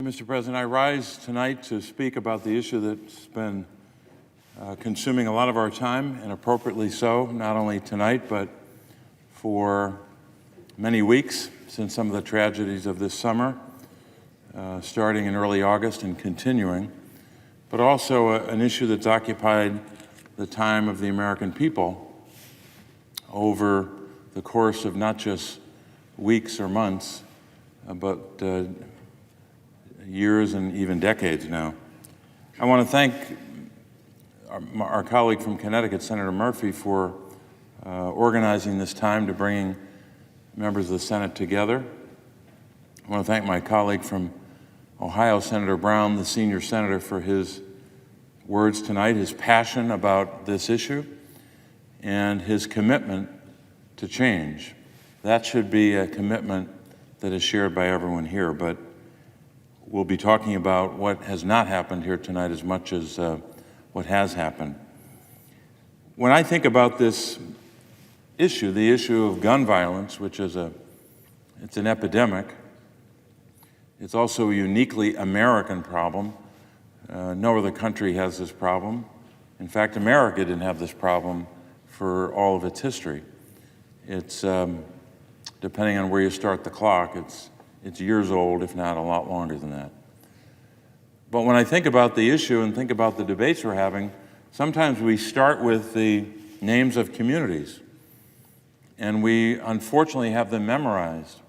Mr. President, I rise tonight to speak about the issue that's been consuming a lot of our time, and appropriately so, not only tonight, but for many weeks since some of the tragedies of this summer, starting in early August and continuing, but also an issue that's occupied the time of the American people over the course of not just weeks or months, but years and even decades now. I want to thank our colleague from Connecticut, Senator Murphy, for organizing this time to bring members of the Senate together. I want to thank my colleague from Ohio, Senator Brown, the senior senator, for his words tonight, his passion about this issue, and his commitment to change. That should be a commitment that is shared by everyone here, but we'll be talking about what has not happened here tonight as much as what has happened. When I think about this issue, the issue of gun violence, which is it's an epidemic, it's also a uniquely American problem. No other country has this problem. In fact, America didn't have this problem for all of its history. It's, depending on where you start the clock, it's years old, if not a lot longer than that. But when I think about the issue and think about the debates we're having, sometimes we start with the names of communities, and we unfortunately have them memorized.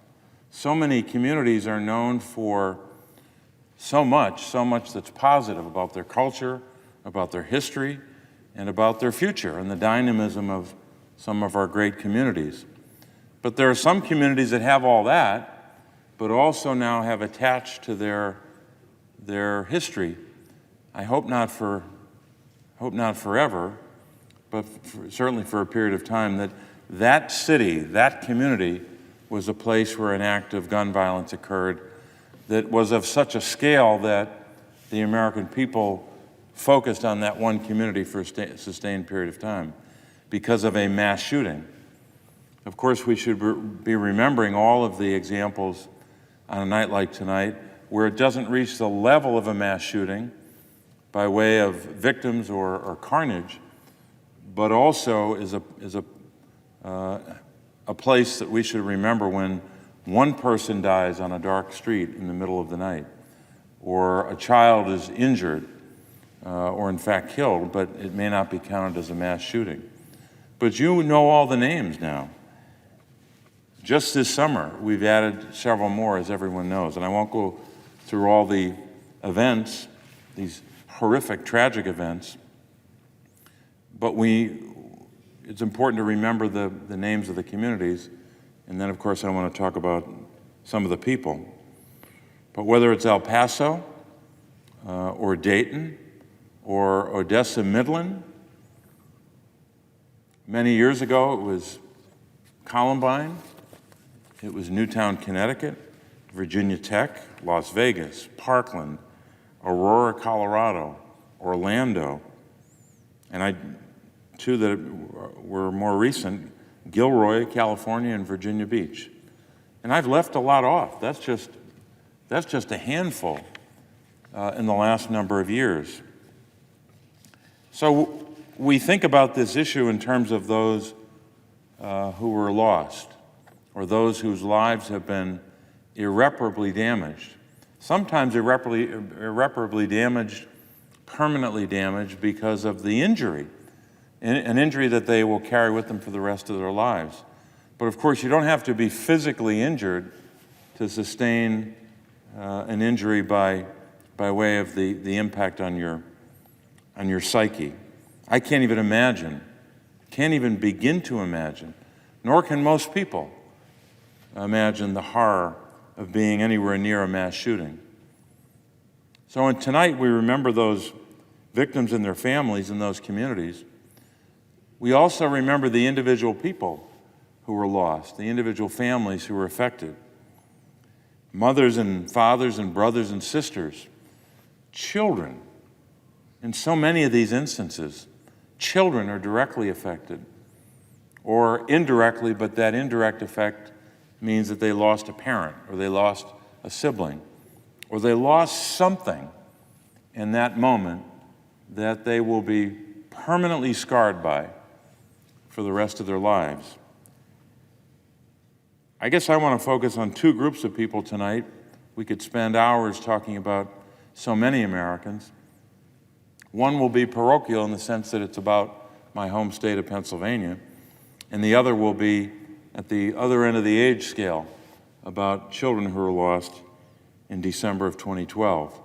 So many communities are known for so much that's positive about their culture, about their history, and about their future, and the dynamism of some of our great communities. But there are some communities that have all that, but also now have attached to their history, I hope not forever, but certainly for a period of time, that city, that community, was a place where an act of gun violence occurred that was of such a scale that the American people focused on that one community for a sustained period of time because of a mass shooting. Of course, we should be remembering all of the examples on a night like tonight where it doesn't reach the level of a mass shooting by way of victims or carnage, but also is a place that we should remember when one person dies on a dark street in the middle of the night, or a child is injured or in fact killed, but it may not be counted as a mass shooting. But you know all the names now. Just this summer, we've added several more, as everyone knows, and I won't go through all the events, these horrific, tragic events, but it's important to remember the names of the communities, and then, of course, I want to talk about some of the people. But whether it's El Paso, or Dayton, or Odessa Midland, many years ago it was Columbine, it was Newtown, Connecticut, Virginia Tech, Las Vegas, Parkland, Aurora, Colorado, Orlando, and two that were more recent, Gilroy, California, and Virginia Beach. And I've left a lot off. That's just a handful in the last number of years. So we think about this issue in terms of those who were lost, or those whose lives have been irreparably damaged. Sometimes irreparably damaged, permanently damaged because of the injury, an injury that they will carry with them for the rest of their lives. But of course, you don't have to be physically injured to sustain an injury by way of the impact on your psyche. I can't even imagine, can't even begin to imagine, nor can most people imagine the horror of being anywhere near a mass shooting. So tonight we remember those victims and their families in those communities. We also remember the individual people who were lost, the individual families who were affected. Mothers and fathers and brothers and sisters, children. In so many of these instances, children are directly affected, or indirectly, but that indirect effect means that they lost a parent, or they lost a sibling, or they lost something in that moment that they will be permanently scarred by for the rest of their lives. I guess I want to focus on two groups of people tonight. We could spend hours talking about so many Americans. One will be parochial in the sense that it's about my home state of Pennsylvania, and the other will be at the other end of the age scale, about children who were lost in December of 2012.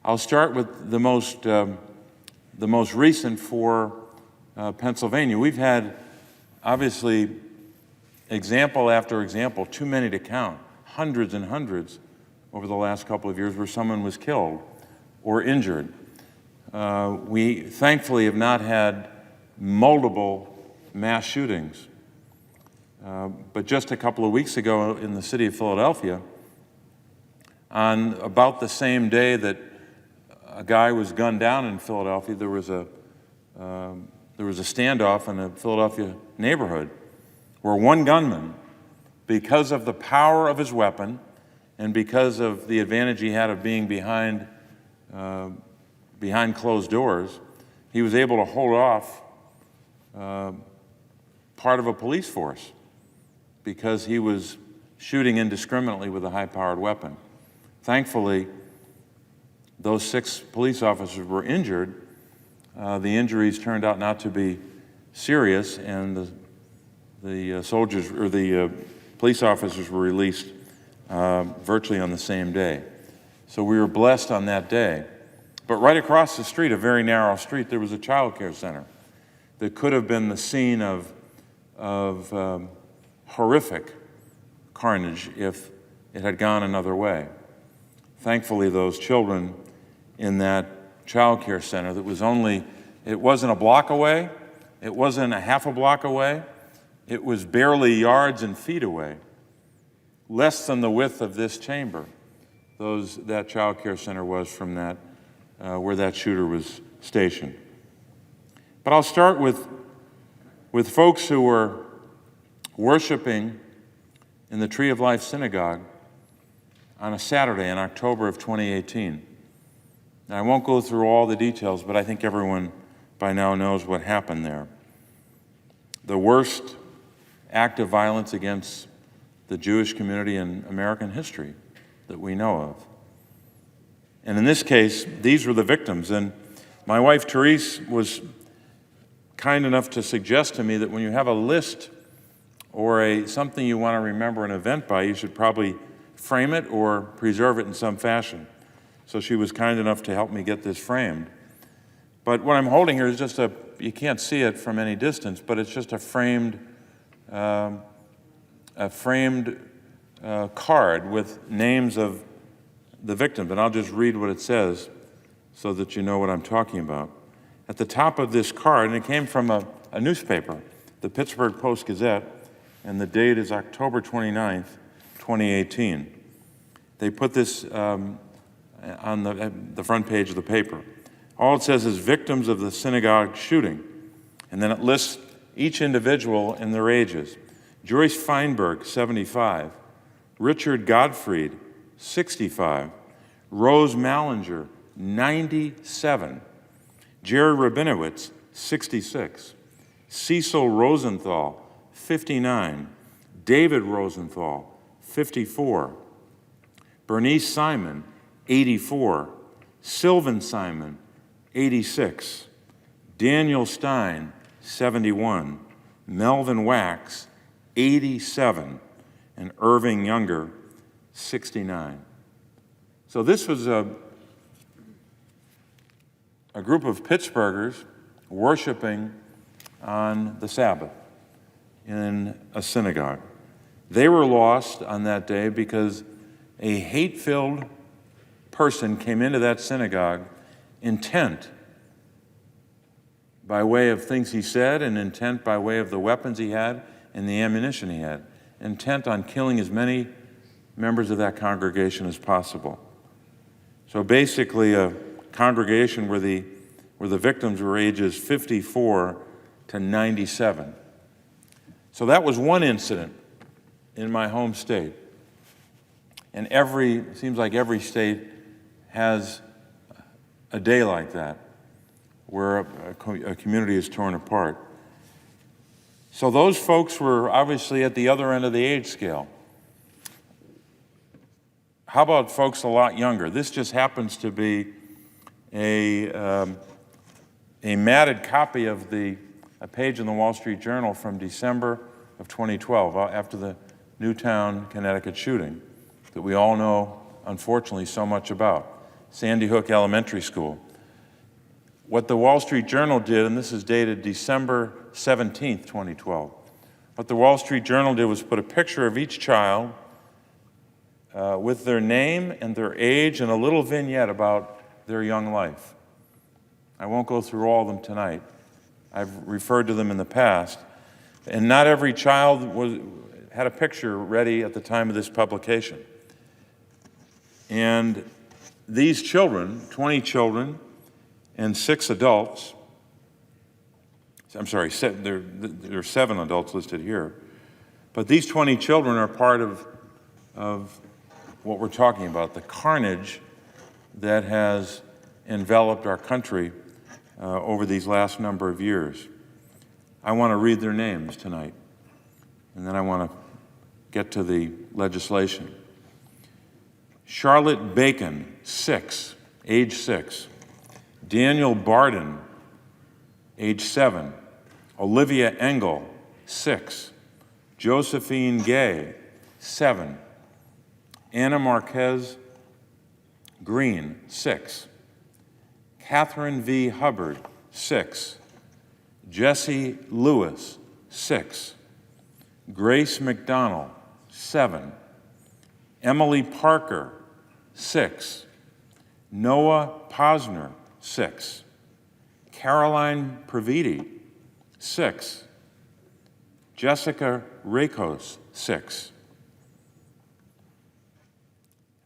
I'll start with the most recent for Pennsylvania. We've had, obviously, example after example, too many to count, hundreds and hundreds over the last couple of years where someone was killed or injured. We thankfully have not had multiple mass shootings. But just a couple of weeks ago in the city of Philadelphia, on about the same day that a guy was gunned down in Philadelphia, there was a standoff in a Philadelphia neighborhood where one gunman, because of the power of his weapon and because of the advantage he had of being behind closed doors, he was able to hold off part of a police force because he was shooting indiscriminately with a high-powered weapon. Thankfully, those 6 police officers were injured. The injuries turned out not to be serious, and the police officers were released virtually on the same day. So we were blessed on that day. But right across the street, a very narrow street, there was a child care center that could have been the scene of horrific carnage if it had gone another way. Thankfully, those children in that child care center it wasn't a block away, it wasn't a half a block away, it was barely yards and feet away, less than the width of this chamber. That child care center was from where that shooter was stationed. But I'll start with folks who were worshiping in the Tree of Life Synagogue on a Saturday in October of 2018. Now, I won't go through all the details, but I think everyone by now knows what happened there. The worst act of violence against the Jewish community in American history that we know of. And in this case, these were the victims. And my wife, Therese, was kind enough to suggest to me that when you have a list or something you want to remember an event by, you should probably frame it or preserve it in some fashion. So she was kind enough to help me get this framed. But what I'm holding here is just you can't see it from any distance, but it's just a framed card with names of the victims. And I'll just read what it says so that you know what I'm talking about. At the top of this card, and it came from a newspaper, the Pittsburgh Post-Gazette, and the date is October 29th, 2018. They put this on the front page of the paper. All it says is victims of the synagogue shooting, and then it lists each individual and their ages. Joyce Feinberg, 75. Richard Gottfried, 65. Rose Mallinger, 97. Jerry Rabinowitz, 66. Cecil Rosenthal, 59. David Rosenthal, 54. Bernice Simon, 84. Sylvan Simon, 86. Daniel Stein, 71. Melvin Wax, 87. And Irving Younger, 69. So this was a group of Pittsburghers worshiping on the Sabbath in a synagogue. They were lost on that day because a hate-filled person came into that synagogue intent by way of things he said and intent by way of the weapons he had and the ammunition he had, intent on killing as many members of that congregation as possible. So basically a congregation where the victims were ages 54 to 97. So that was one incident in my home state. And it seems like every state has a day like that, where a community is torn apart. So those folks were obviously at the other end of the age scale. How about folks a lot younger? This just happens to be a matted copy of a page in the Wall Street Journal from December of 2012, after the Newtown, Connecticut shooting that we all know, unfortunately, so much about, Sandy Hook Elementary School. What the Wall Street Journal did, and this is dated December 17th, 2012, what the Wall Street Journal did was put a picture of each child with their name and their age and a little vignette about their young life. I won't go through all of them tonight. I've referred to them in the past. And not every child had a picture ready at the time of this publication. And these children, 20 children and 6 adults, I'm sorry, there are 7 adults listed here, but these 20 children are part of what we're talking about, the carnage that has enveloped our country over these last number of years. I want to read their names tonight, and then I want to get to the legislation. Charlotte Bacon, 6, age 6. Daniel Barden, age 7. Olivia Engel, 6. Josephine Gay, 7. Anna Marquez Green, 6. Catherine V. Hubbard, 6. Jesse Lewis, 6. Grace McDonald, 7. Emily Parker, 6. Noah Posner, 6. Caroline Praviti, 6. Jessica Rakos, 6.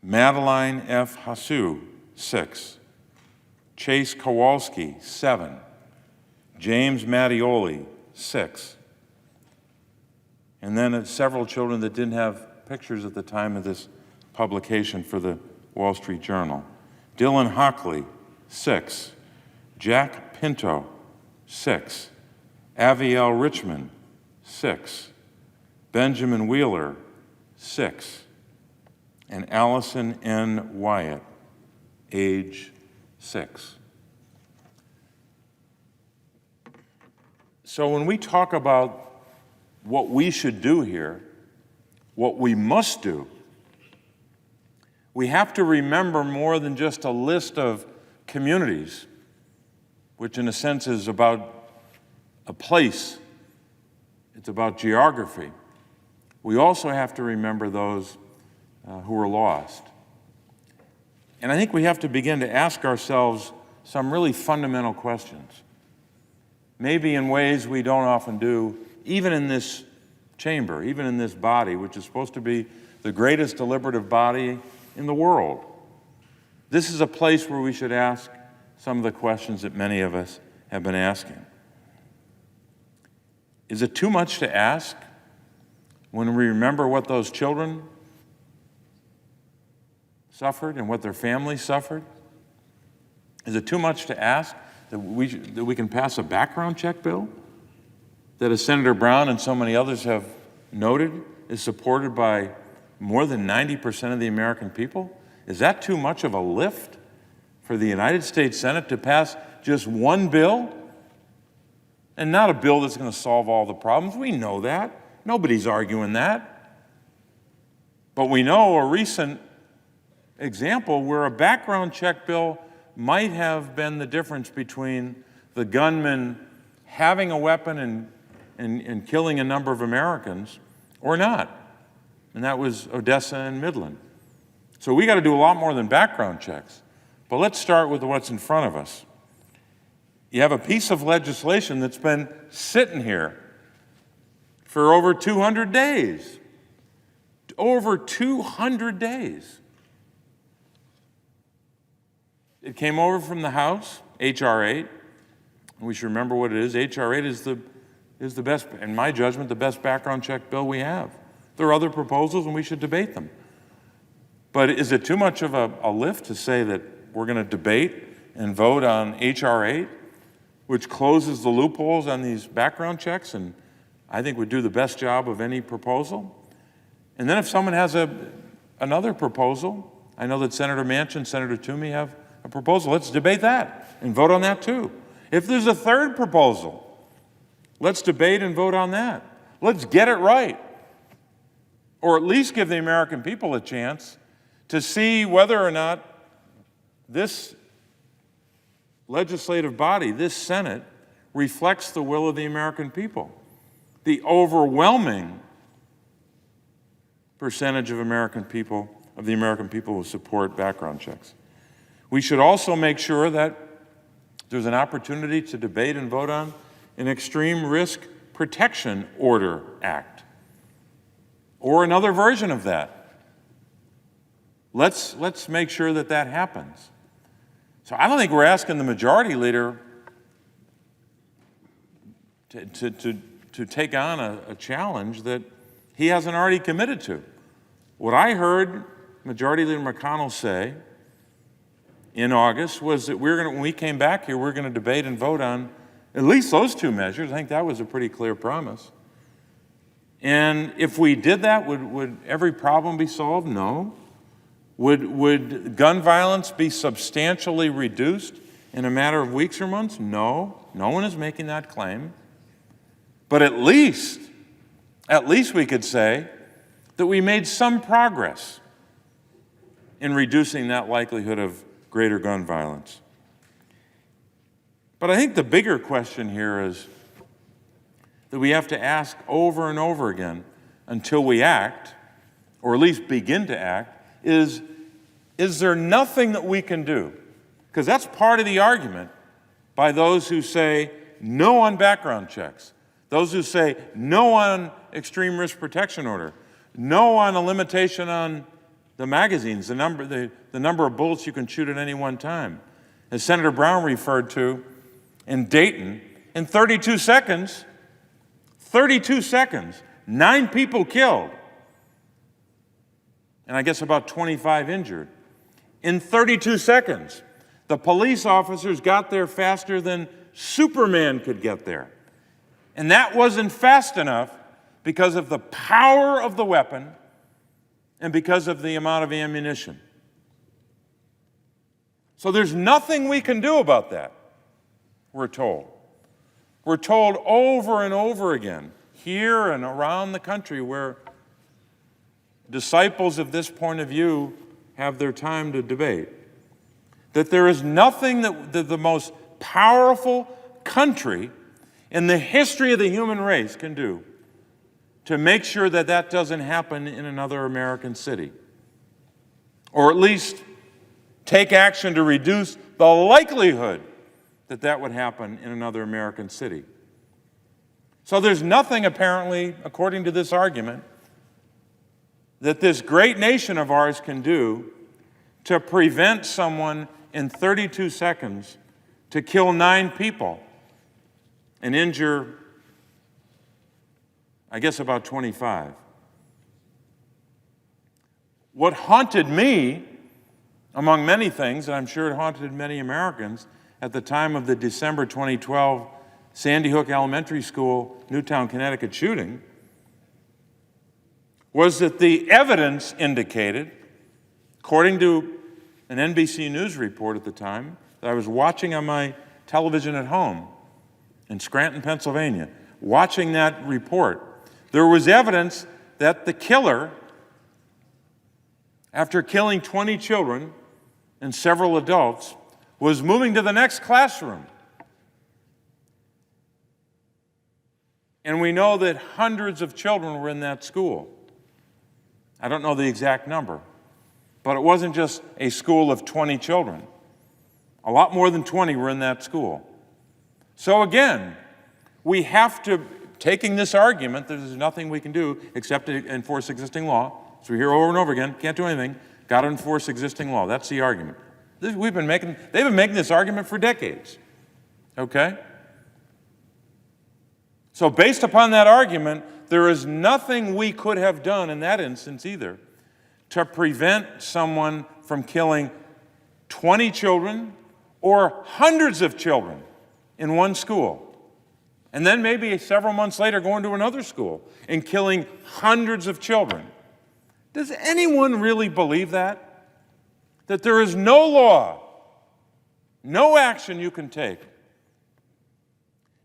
Madeline F. Hasu, 6. Chase Kowalski, 7. James Mattioli, 6. And then several children that didn't have pictures at the time of this publication for the Wall Street Journal. Dylan Hockley, 6. Jack Pinto, 6. Aviel Richmond, 6. Benjamin Wheeler, 6. And Allison N. Wyatt, age 6. So when we talk about what we should do here, what we must do, we have to remember more than just a list of communities, which in a sense is about a place. It's about geography. We also have to remember those who are lost. And I think we have to begin to ask ourselves some really fundamental questions, maybe in ways we don't often do, even in this chamber, even in this body, which is supposed to be the greatest deliberative body in the world. This is a place where we should ask some of the questions that many of us have been asking. Is it too much to ask when we remember what those children suffered and what their families suffered? Is it too much to ask that we can pass a background check bill that, as Senator Brown and so many others have noted, is supported by more than 90% of the American people? Is that too much of a lift for the United States Senate to pass just one bill? And not a bill that's going to solve all the problems. We know that. Nobody's arguing that. But we know a recent example where a background check bill might have been the difference between the gunman having a weapon and killing a number of Americans or not. And that was Odessa and Midland. So we got to do a lot more than background checks. But let's start with what's in front of us. You have a piece of legislation that's been sitting here for over 200 days. Over 200 days. It came over from the House, H.R. 8. And we should remember what it is. H.R. 8 is the best, in my judgment, the best background check bill we have. There are other proposals, and we should debate them. But is it too much of a lift to say that we're going to debate and vote on H.R. 8, which closes the loopholes on these background checks and I think would do the best job of any proposal? And then if someone has another proposal, I know that Senator Manchin, Senator Toomey have a proposal. Let's debate that and vote on that too. If there's a third proposal, let's debate and vote on that. Let's get it right. Or at least give the American people a chance to see whether or not this legislative body, this Senate, reflects the will of the American people. The overwhelming percentage of the American people who support background checks. We should also make sure that there's an opportunity to debate and vote on an Extreme Risk Protection Order Act, or another version of that. Let's make sure that that happens. So I don't think we're asking the majority leader to take on a challenge that he hasn't already committed to. What I heard Majority Leader McConnell say in August was that when we came back here, we're going to debate and vote on at least those two measures. I think that was a pretty clear promise. And if we did that, would every problem be solved? No. Would gun violence be substantially reduced in a matter of weeks or months? No. No one is making that claim. But at least we could say that we made some progress in reducing that likelihood of greater gun violence. But I think the bigger question here is that we have to ask over and over again until we act, or at least begin to act, is there nothing that we can do? Because that's part of the argument by those who say no on background checks, those who say no on extreme risk protection order, no on a limitation on the magazines, the number of bullets you can shoot at any one time. As Senator Brown referred to, in Dayton, in 32 seconds, 9 people killed, and I guess about 25 injured. In 32 seconds, the police officers got there faster than Superman could get there. And that wasn't fast enough because of the power of the weapon and because of the amount of ammunition. So there's nothing we can do about that, we're told. We're told over and over again, here and around the country, where disciples of this point of view have their time to debate, that there is nothing that the most powerful country in the history of the human race can do to make sure that that doesn't happen in another American city, or at least take action to reduce the likelihood that that would happen in another American city. So there's nothing, apparently, according to this argument, that this great nation of ours can do to prevent someone in 32 seconds to kill 9 people and injure, I guess, about 25. What haunted me, among many things, and I'm sure it haunted many Americans, at the time of the December 2012 Sandy Hook Elementary School, Newtown, Connecticut shooting, was that the evidence indicated, according to an NBC News report at the time, that I was watching on my television at home in Scranton, Pennsylvania, watching that report, there was evidence that the killer, after killing 20 children and several adults, was moving to the next classroom. And we know that hundreds of children were in that school. I don't know the exact number, but it wasn't just a school of 20 children. A lot more than 20 were in that school. So again, we have to, taking this argument that there's nothing we can do except to enforce existing law, so we hear over and over again, can't do anything, got to enforce existing law. That's the argument. They've been making this argument for decades, okay? So based upon that argument, there is nothing we could have done in that instance either to prevent someone from killing 20 children or hundreds of children in one school, and then maybe several months later going to another school and killing hundreds of children. Does anyone really believe that? That there is no law, no action you can take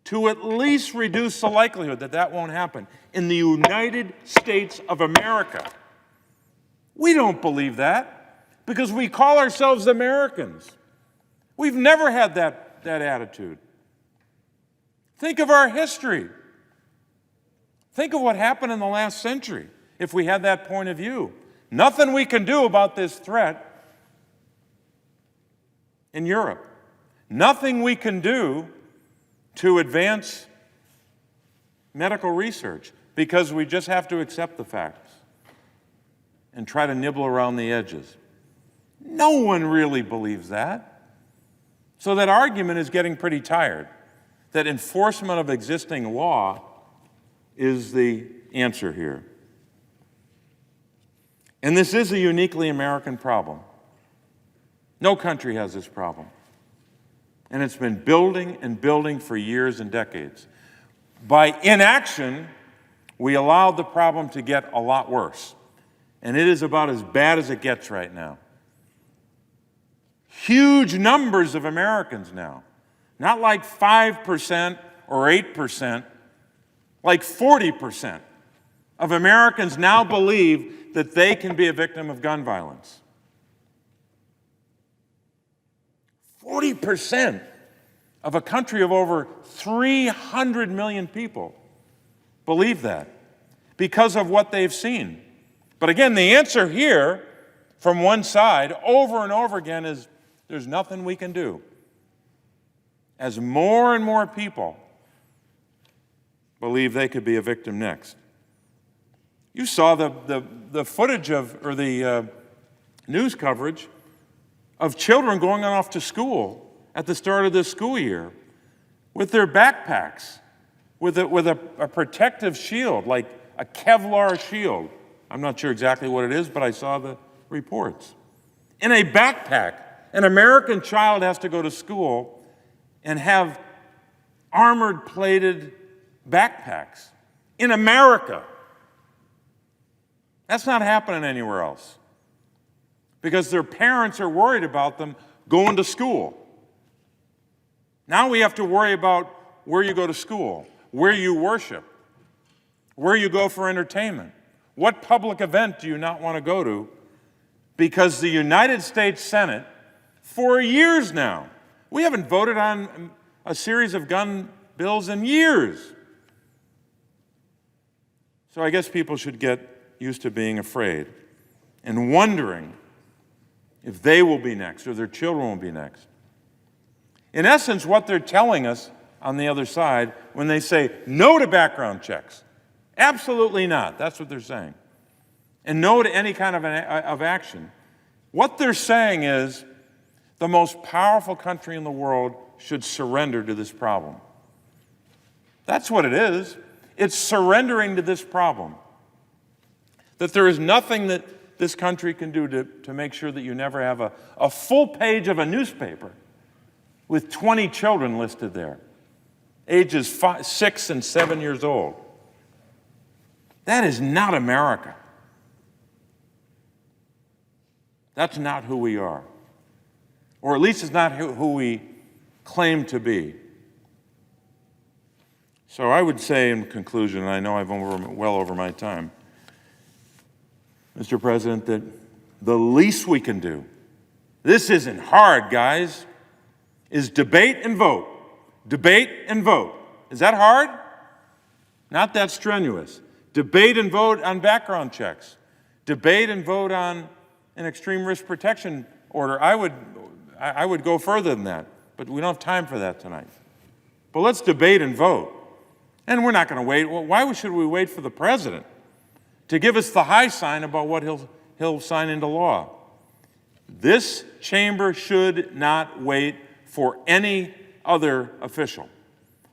to at least reduce the likelihood that that won't happen in the United States of America? We don't believe that because we call ourselves Americans. We've never had that attitude. Think of our history. Think of what happened in the last century if we had that point of view. Nothing we can do about this threat in Europe. Nothing we can do to advance medical research because we just have to accept the facts and try to nibble around the edges. No one really believes that. So that argument is getting pretty tired, that enforcement of existing law is the answer here. And this is a uniquely American problem. No country has this problem. And it's been building and building for years and decades. By inaction, we allowed the problem to get a lot worse. And it is about as bad as it gets right now. Huge numbers of Americans now, not like 5% or 8%, like 40% of Americans now believe that they can be a victim of gun violence. 40% of a country of over 300 million people believe that because of what they've seen. But again, the answer here from one side over and over again is there's nothing we can do. As more and more people believe they could be a victim next. You saw the footage of, or the news coverage of children going off to school at the start of this school year with their backpacks, with a protective shield, like a Kevlar shield. I'm not sure exactly what it is, but I saw the reports. In a backpack, an American child has to go to school and have armored plated backpacks in America. That's not happening anywhere else because their parents are worried about them going to school. Now we have to worry about where you go to school, where you worship, where you go for entertainment. What public event do you not want to go to? Because the United States Senate, for years now, we haven't voted on a series of gun bills in years. So I guess people should get used to being afraid and wondering if they will be next or their children will be next. In essence, what they're telling us on the other side when they say no to background checks, absolutely not, that's what they're saying, and no to any kind of action. What they're saying is the most powerful country in the world should surrender to this problem. That's what it is. It's surrendering to this problem. That there is nothing that this country can do to make sure that you never have a full page of a newspaper with 20 children listed there, ages 6 and 7 years old. That is not America. That's not who we are. Or at least it's not who we claim to be. So I would say in conclusion, and I know I've well over my time, Mr. President, that the least we can do, this isn't hard, guys, is debate and vote. Debate and vote. Is that hard? Not that strenuous. Debate and vote on background checks. Debate and vote on an extreme risk protection order. I would go further than that, but we don't have time for that tonight. But let's debate and vote. And we're not going to wait. Well, why should we wait for the president to give us the high sign about what he'll sign into law? This chamber should not wait for any other official.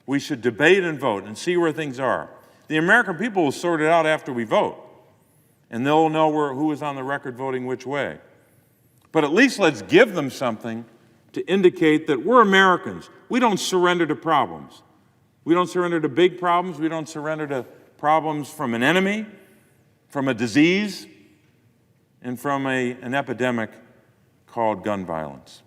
We should debate and vote and see where things are. The American people will sort it out after we vote. and they'll know who was on the record voting which way. But at least let's give them something to indicate that we're Americans. We don't surrender to problems. We don't surrender to big problems. We don't surrender to problems from an enemy, from a disease, and from an epidemic called gun violence.